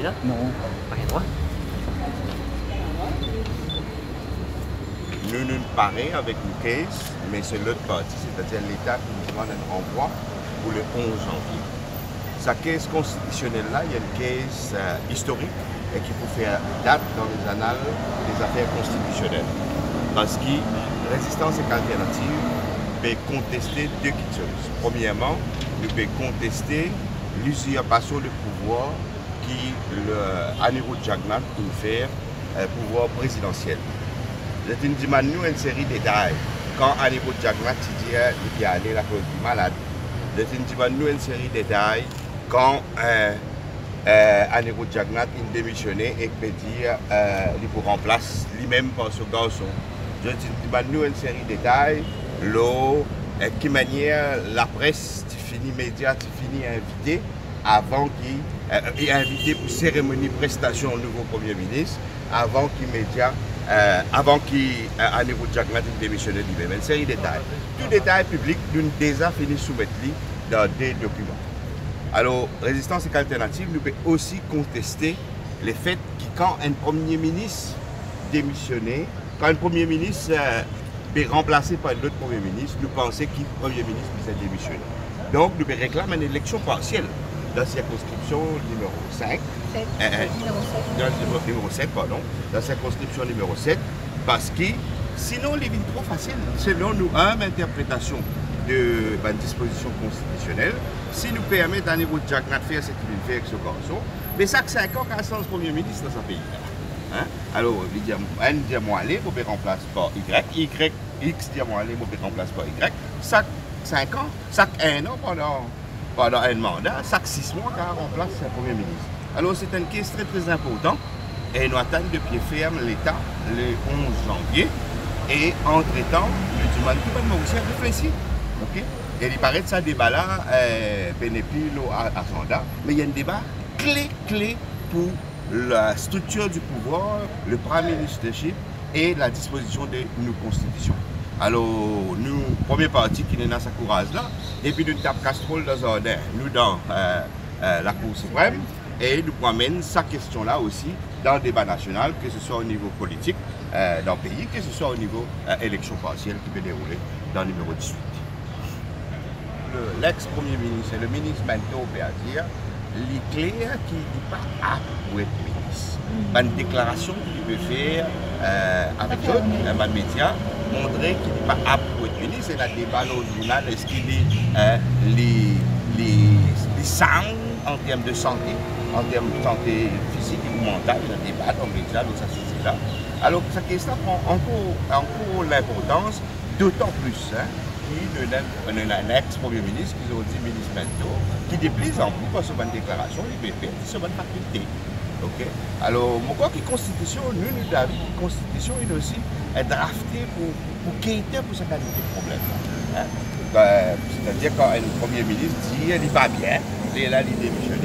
là? Non. Pas rien droit. Nous nous parlons avec une caisse, mais c'est l'autre partie, c'est-à-dire l'État qui nous demande un renvoi pour le 11 janvier. Sa caisse constitutionnelle-là, il y a une caisse historique et qui peut faire date dans les annales des affaires constitutionnelles. Parce que résistance et alternative peut contester deux choses. Premièrement, nous pouvons contester l'usurpation de pouvoir qui Anirudh Jagannath peut faire pouvoir présidentiel. Je nous demande une série de détails. Quand Anirudh Jagannath dit qu'il est allé la cause du malade, je nous demande une série de détails. Quand Anirudh Jagannath a démissionné et peut dire qu'il faut remplacer lui-même par ce garçon. Je nous demande une série de détails. Qui manière la presse, les médias, les invités avant qu'il invité pour cérémonie prestation au nouveau Premier ministre, avant qu'il médias. Avant qu'Aniruddh Jagannath démissionne lui-même. Une série de détails. Tout détail public, nous avons déjà fini de soumettre dans des documents. Alors, résistance et alternative, nous pouvons aussi contester le fait que quand un Premier ministre démissionne, quand un Premier ministre est remplacé par un autre Premier ministre, nous pensons que le Premier ministre puisse démissionner. Donc, nous pouvons réclamer une élection partielle dans la circonscription numéro 5. Numéro 7, pardon, dans la circonscription numéro 7, parce que sinon, il est trop facile. Selon nous, une interprétation de la disposition constitutionnelle, si nous permettons à Anirudh Jagannath de faire ce qu'il fait avec ce garçon, mais ça que 5 ans qu'il y a un Premier ministre dans ce pays. Hein? Alors, il dit, un dit moi aller, vous pouvez remplacer par Y, X dit moi aller, vous pouvez remplacer par Y, ça 5 ans, ça 1 an pendant un mandat, ça 6 mois qu'il remplace un Premier ministre. Alors c'est une question très importante et nous attendons de pied ferme l'État le 11 janvier et entre-temps, nous demandons tout le monde aussi à réfléchir. Okay? Et il paraît que ça débat-là, Pénépile ou agenda, mais il y a un débat clé pour la structure du pouvoir, le Premier ministre et la disposition de nos constitutions. Alors, nous, première partie qui est dans sa courage là, et puis nous tapons Castrol dans Jardin, nous dans la Cour suprême, et nous promènons sa question-là aussi dans le débat national, que ce soit au niveau politique dans le pays, que ce soit au niveau élection partielle qui peut dérouler dans le numéro 18. L'ex-premier ministre et le ministre Mento peut dire, il est clair qu'il n'est pas apte pour être ministre. Une déclaration qu'il peut faire avec d'autres, un média, montrer qu'il n'est pas apte pour être ministre. Et la débat au journal, est-ce qu'il est les sound en termes de santé physique ou mentale, il y a un débat dans les médias, dans sa société-là. Alors, sa question prend encore l'importance, d'autant plus qu'il y a un ex-premier ministre, qui ont dit ministre Mento, qui déplaise en plus par cette déclaration, il peut faire sur une faculté. Okay? Alors, moi, quoi que la Constitution, nous avons la Constitution, il aussi est draftée pour quitter pour cette qualité de problème. Hein? C'est-à-dire quand un Premier ministre dit qu'il n'est pas bien, il est là, il démissionne,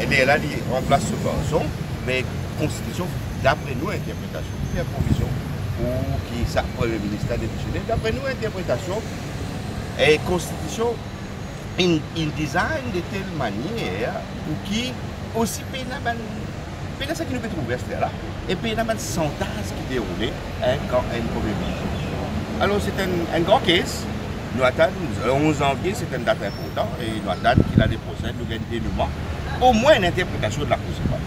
il est là, il remplace ce garçon, mais la Constitution, d'après nous, interprétation, il y a provision pour que le Premier ministre a démissionné. D'après nous, interprétation, et la Constitution, il design de telle manière pour qu'il aussi pénal ça qui nous peut trouver là et puis il y a un sondage qui déroulait quand un Premier ministre. Alors c'est un grand case. Nous attendons, le 11 janvier, c'est une date importante et nous attendons qu'il a des procès, nous gagnons des dénouements, au moins une interprétation de la Cour suprême.